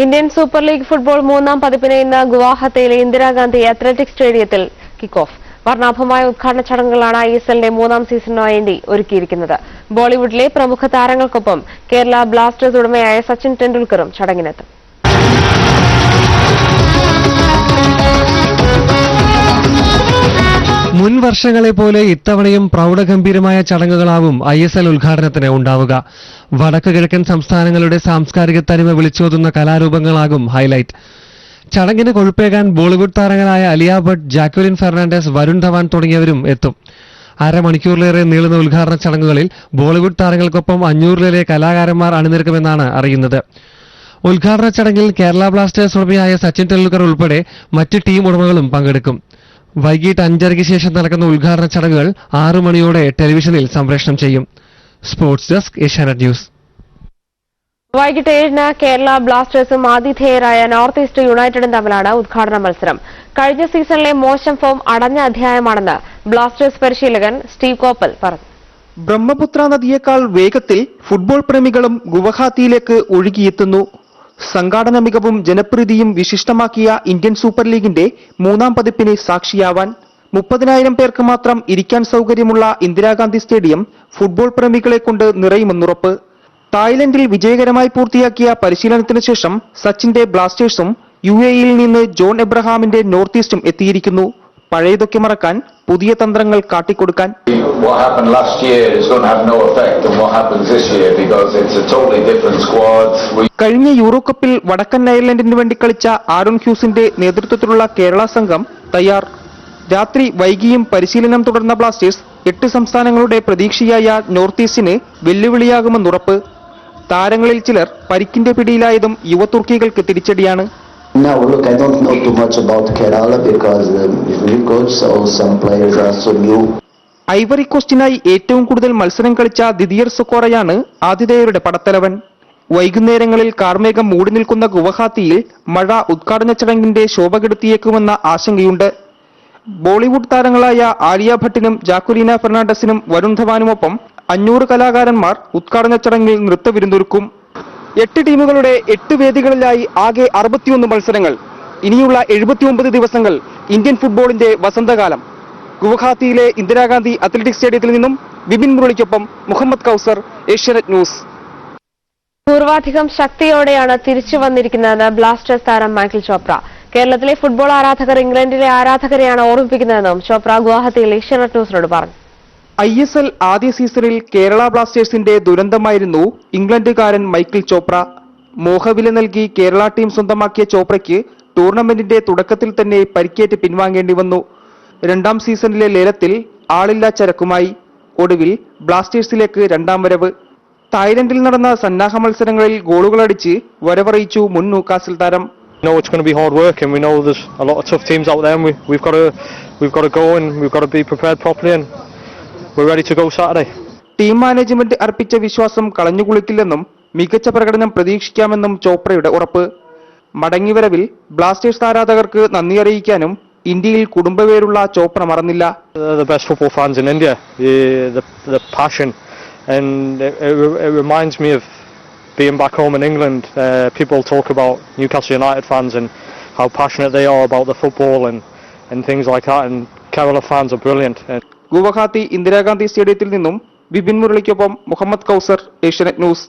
Indian super league football മൂന്നാം പതിപ്പിന് ഇന്ന് ഗുവാഹത്തിയിലെ ഇന്ദിരാഗാന്ധി അത്ലറ്റിക് സ്റ്റേഡിയത്തിൽ കിക്ക് ഓഫ്. വർണ്ണാഭമായ ഉദ്ഘാടന ചടങ്ങുകളാണ് ഐഎസ്എല്ലിന്റെ മൂന്നാം സീസണിന് വേണ്ടി ഒരുക്കിയിരിക്കുന്നത്. ബോളിവുഡിലെ പ്രമുഖ താരങ്ങൾക്കൊപ്പം കേരള ബ്ലാസ്റ്റേഴ്സ് ഉടമയായ സച്ചിൻ ടെണ്ടുൽക്കറും ചടങ്ങിനെത്തും. മുൻ വർഷങ്ങളെ പോലെ ഇത്തവണയും പ്രൗഢഗംഭീരമായ ചടങ്ങുകളാവും ഐഎസ്എൽ ഉദ്ഘാടനത്തിന് ഉണ്ടാവുക. വടക്കു കിഴക്കൻ സംസ്ഥാനങ്ങളുടെ സാംസ്കാരിക തനിമ വിളിച്ചോതുന്ന കലാരൂപങ്ങളാകും ഹൈലൈറ്റ്. ചടങ്ങിന് കൊഴുപ്പേകാൻ ബോളിവുഡ് താരങ്ങളായ അലിയ ഭട്ട്, ജാക്വലിൻ ഫെർണാണ്ടസ്, വരുൺ ധവാൻ തുടങ്ങിയവരും എത്തും. അരമണിക്കൂറിലേറെ നീളുന്ന ഉദ്ഘാടന ചടങ്ങുകളിൽ ബോളിവുഡ് താരങ്ങൾക്കൊപ്പം 500-ലേറെ കലാകാരന്മാർ അണിനിരക്കുമെന്നാണ് അറിയുന്നത്. ഉദ്ഘാടന ചടങ്ങിൽ കേരള ബ്ലാസ്റ്റേഴ്സ് ഉടമയായ സച്ചിൻ ടെണ്ടുൽക്കർ ഉൾപ്പെടെ മറ്റ് ടീം ഉടമകളും പങ്കെടുക്കും. വൈകിട്ട് 5:30-ക്ക് ശേഷം നടക്കുന്ന ഉദ്ഘാടന ചടങ്ങുകൾ 6 മണിയോടെ ടെലിവിഷനിൽ സംപ്രേഷണം ചെയ്യും. Sports desk, Asianet news. വൈകിട്ട് 7-ന് കേരള ബ്ലാസ്റ്റേഴ്സും ആതിഥേയരായ നോർത്ത് ഈസ്റ്റ് യുണൈറ്റഡും തമ്മിലാണ് ഉദ്ഘാടന മത്സരം. കഴിഞ്ഞ സീസണിലെ മോശം ഫോം അടഞ്ഞ അധ്യായമാണെന്ന് ബ്ലാസ്റ്റേഴ്സ് പരിശീലകൻ സ്റ്റീവ് കോപ്പൽ പറഞ്ഞു. ബ്രഹ്മപുത്ര നദിയേക്കാൾ വേഗത്തിൽ ഫുട്ബോൾ പ്രേമികളും ഗുവാഹത്തിയിലേക്ക് ഒഴുകിയെത്തുന്നു. സംഘാടന മികവും ജനപ്രീതിയും വിശിഷ്ടമാക്കിയ ഇന്ത്യൻ സൂപ്പർ ലീഗിന്റെ മൂന്നാം പതിപ്പിന് സാക്ഷിയാവാൻ 30,000 പേർക്ക് മാത്രം ഇരിക്കാൻ സൗകര്യമുള്ള ഇന്ദിരാഗാന്ധി സ്റ്റേഡിയം ഫുട്ബോൾ പ്രേമികളെ കൊണ്ട് നിറയുമെന്നുറപ്പ്. തായ്ലൻഡിൽ വിജയകരമായി പൂർത്തിയാക്കിയ പരിശീലനത്തിന് ശേഷം സച്ചിന്റെ ബ്ലാസ്റ്റേഴ്സും UAEയിൽ നിന്ന് ജോൺ എബ്രഹാമിന്റെ നോർത്ത് ഈസ്റ്റും എത്തിയിരിക്കുന്നു. പഴയതൊക്കെ മറക്കാൻ പുതിയ തന്ത്രങ്ങൾ കാട്ടിക്കൊടുക്കാൻ. What happened last year is going to have no effect on what happens this year because it's a totally different squad. കഴിഞ്ഞ യൂറോ കപ്പിൽ വടക്കൻ അയർലൻഡിന് വേണ്ടി കളിച്ച ആരോൺ ഹ്യൂസിന്റെ നേതൃത്വത്തിലുള്ള കേരള സംഘം തയ്യാർ. രാത്രി വൈകിയും പരിശീലനം തുടർന്ന ബ്ലാസ്റ്റേഴ്സ് 8 സംസ്ഥാനങ്ങളുടെ പ്രതീക്ഷയായ നോർത്ത് ഈസ്റ്റിന് വെല്ലുവിളിയാകുമെന്നുറപ്പ്. താരങ്ങളിൽ ചിലർ പരിക്കിന്റെ പിടിയിലായതും യുവ തുർക്കികൾക്ക് തിരിച്ചടിയാണ്. No, look, I don't know too much about Kerala because it's very good, so some players are so new. Ivory കോസ്റ്റിനായി ഏറ്റവും കൂടുതൽ മത്സരം കളിച്ച ദിദിയർ സൊക്കോറയാണ് ആതിഥേയരുടെ പടത്തലവൻ. വൈകുന്നേരങ്ങളിൽ കാർമേഘം മൂടി നിൽക്കുന്ന ഗുവാഹത്തിയിൽ മഴ ഉദ്ഘാടന ചടങ്ങിന്റെ ശോഭ കെടുത്തിയേക്കുമെന്ന ആശങ്കയുണ്ട്. ബോളിവുഡ് താരങ്ങളായ ആലിയ ഭട്ടിനും ജാക്വലീന ഫെർണാണ്ടസിനും വരുൺ ധവാനുമൊപ്പം 500 കലാകാരന്മാർ ഉദ്ഘാടന ചടങ്ങിൽ നൃത്തവിരുന്നൊരുക്കും. 8 ടീമുകളുടെ 8 വേദികളിലായി ആകെ 61 മത്സരങ്ങൾ. ഇനിയുള്ള 79 ദിവസങ്ങൾ ഇന്ത്യൻ ഫുട്ബോളിന്റെ വസന്തകാലം. ഗുവാഹത്തിയിലെ ഇന്ദിരാഗാന്ധി അത്ലറ്റിക് സ്റ്റേഡിയത്തിൽ നിന്നും വിപിൻ മുരളിക്കൊപ്പം മുഹമ്മദ് കൗസർ, ഏഷ്യാനെറ്റ് ന്യൂസ്. പൂർവാധികം ശക്തിയോടെയാണ് തിരിച്ചു വന്നിരിക്കുന്നതെന്ന് ബ്ലാസ്റ്റേഴ്സ് താരം മൈക്കിൾ ചോപ്ര. കേരളത്തിലെ ഫുട്ബോൾ ആരാധകർ ഇംഗ്ലണ്ടിലെ ആരാധകരെയാണ് ഓർമ്മിപ്പിക്കുന്നതെന്നും ചോപ്ര ഗുവാഹത്തിയിൽ ഏഷ്യാനെറ്റ് ന്യൂസിനോട് പറഞ്ഞു. ISL ആദ്യ സീസണിൽ കേരള ബ്ലാസ്റ്റേഴ്സിന്റെ ദുരന്തമായിരുന്നു ഇംഗ്ലണ്ടുകാരൻ മൈക്കിൾ ചോപ്ര. മോഹവില നൽകി കേരള ടീം സ്വന്തമാക്കിയ ചോപ്രയ്ക്ക് ടൂർണമെന്റിന്റെ തുടക്കത്തിൽ തന്നെ പരിക്കേറ്റ് പിൻവാങ്ങേണ്ടി വന്നു. രണ്ടാം സീസണിലെ ലേലത്തിൽ ആളില്ലാ ചരക്കുമായി. ഒടുവിൽ ബ്ലാസ്റ്റേഴ്സിലേക്ക് രണ്ടാം വരവ്. തായ്ലൻഡിൽ നടന്ന സന്നാഹ മത്സരങ്ങളിൽ ഗോളുകളടിച്ച് വരവറിയിച്ചു മുൻ ന്യൂകാസിൽ താരം. We know it's going to be hard work and we know there's a lot of tough teams out there and we've got to go and we've got to be prepared properly and we're ready to go Saturday. Team management അർപ്പിച്ച വിശ്വാസം കളഞ്ഞുകുളിക്കില്ലെന്നും മികച്ച പ്രകടനം പ്രതീക്ഷിക്കാമെന്നും ചോപ്രയുടെ ഉറപ്പ്. മടങ്ങിവരവിൽ Blasters ആരാധകർക്ക് നന്ദി അറിയിക്കാനും ഇന്ത്യയിൽ കുടുംബവേരുള്ള ചോപ്ര മറന്നില്ല. The best football fans in India, the passion and it reminds me of being back home in England. People talk about Newcastle United fans and how passionate they are about the football and things like that and Kerala fans are brilliant. Guwahati Indira Gandhi സ്റ്റേഡിയത്തിൽ നിന്നും വിപിൻ മുരളിക്കൊപ്പം മുഹമ്മദ് കൗസർ, Asianet news.